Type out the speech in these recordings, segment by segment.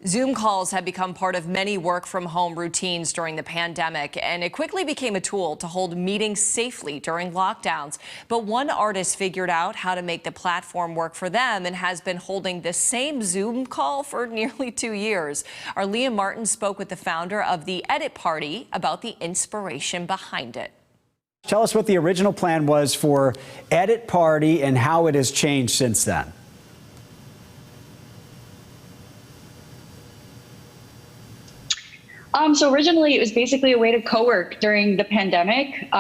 Zoom calls have become part of many work-from-home routines during the pandemic, and it quickly became a tool to hold meetings safely during lockdowns. But one artist figured out how to make the platform work for them and has been holding the same Zoom call for nearly 2 years. Our Leah Martin spoke with the founder of the Edit Party about the inspiration behind it. Tell us what the original plan was for Edit Party and how it has changed since then. So originally it was basically a way to co-work during the pandemic.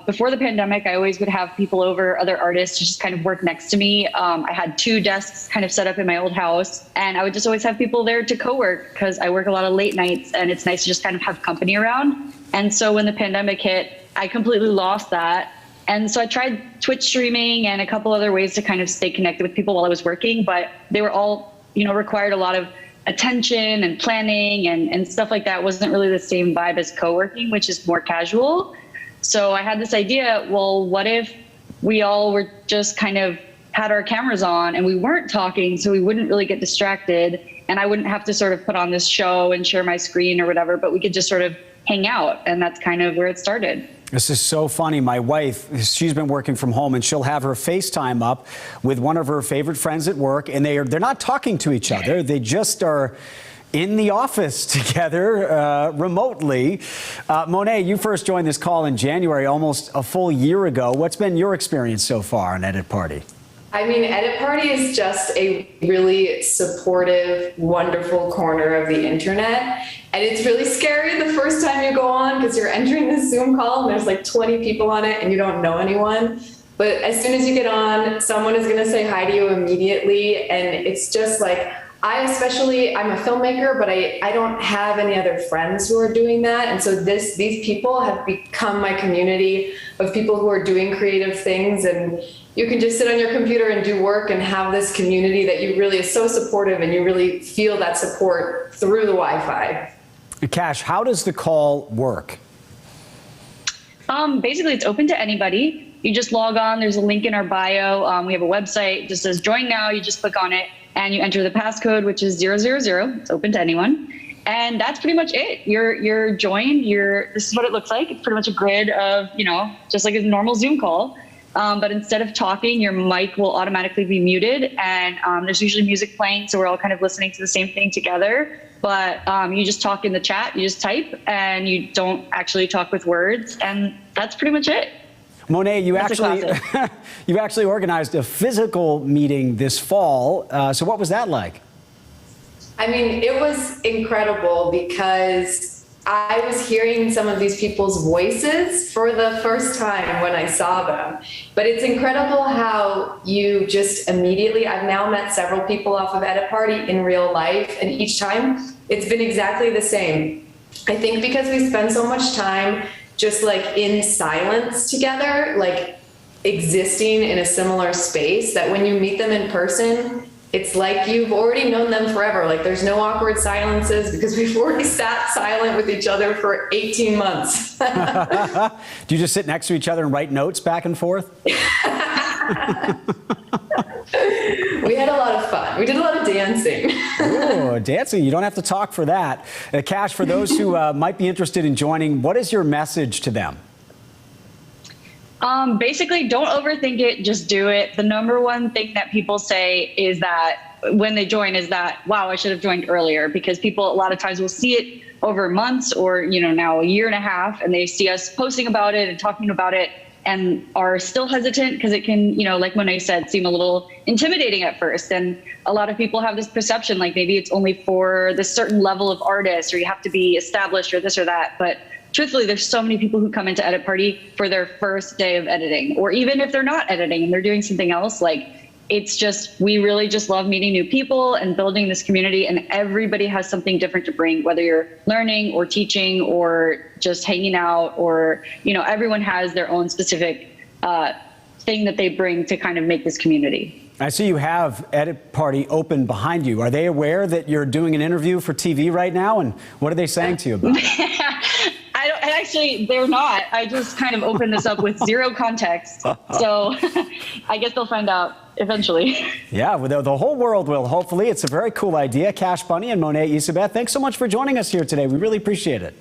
Before the pandemic, I always would have people over, other artists, to just kind of work next to me. I had 2 desks kind of set up in my old house, and I would just always have people there to co-work because I work a lot of late nights and it's nice to just kind of have company around. And so when the pandemic hit, I completely lost that. And so I tried Twitch streaming and a couple other ways to kind of stay connected with people while I was working, but they were all, required a lot of attention and planning and stuff like that. Wasn't really the same vibe as co-working, which is more casual. So I had this idea, well, what if we all were just kind of had our cameras on and we weren't talking, so we wouldn't really get distracted and I wouldn't have to sort of put on this show and share my screen or whatever, but we could just sort of hang out. And that's kind of where it started. This is so funny. My wife, she's been working from home, and she'll have her FaceTime up with one of her favorite friends at work, and they're not talking to each other. They just are in the office together remotely. Monet, you first joined this call in January, almost a full year ago. What's been your experience so far on Edit Party? I mean, Edit Party is just a really supportive, wonderful corner of the internet. And it's really scary the first time you go on because you're entering this Zoom call and there's like 20 people on it and you don't know anyone. But as soon as you get on, someone is going to say hi to you immediately. And it's just like, I'm a filmmaker, but I don't have any other friends who are doing that. And so these people have become my community of people who are doing creative things. And you can just sit on your computer and do work and have this community that you really is so supportive, and you really feel that support through the Wi-Fi. Cash, how does the call work? Basically, it's open to anybody. You just log on. There's a link in our bio. We have a website. It just says join now. You just click on it and you enter the passcode, which is 000. It's open to anyone. And that's pretty much it. You're joined. This is what it looks like. It's pretty much a grid of, just like a normal Zoom call. But instead of talking, your mic will automatically be muted, and there's usually music playing, so we're all kind of listening to the same thing together. But you just talk in the chat, you just type, and you don't actually talk with words, and that's pretty much it. Monet, you actually organized a physical meeting this fall. So what was that like? I mean, it was incredible because I was hearing some of these people's voices for the first time when I saw them. But it's incredible how you just immediately, I've now met several people off of Edit Party in real life, and each time it's been exactly the same. I think because we spend so much time just like in silence together, like existing in a similar space, that when you meet them in person, it's like you've already known them forever. Like there's no awkward silences because we've already sat silent with each other for 18 months. Do you just sit next to each other and write notes back and forth? We had a lot of fun. We did a lot of dancing. Oh, dancing. You don't have to talk for that. Cash, for those who might be interested in joining, what is your message to them? Basically, don't overthink it, just do it. The number one thing that people say is that when they join is that, wow, I should have joined earlier, because people a lot of times will see it over months or, now a year and a half, and they see us posting about it and talking about it and are still hesitant because it can, like Monet said, seem a little intimidating at first. And a lot of people have this perception, like maybe it's only for this certain level of artist, or you have to be established or this or that. But truthfully, there's so many people who come into Edit Party for their first day of editing, or even if they're not editing and they're doing something else. Like, it's just, we really just love meeting new people and building this community, and everybody has something different to bring, whether you're learning or teaching or just hanging out, or, everyone has their own specific thing that they bring to kind of make this community. I see you have Edit Party open behind you. Are they aware that you're doing an interview for TV right now? And what are they saying to you about it? I actually, they're not. I just kind of opened this up with zero context. So I guess they'll find out eventually. Yeah, well, the whole world will, hopefully. It's a very cool idea. Cash Bunny and Monet, Izabeth, thanks so much for joining us here today. We really appreciate it.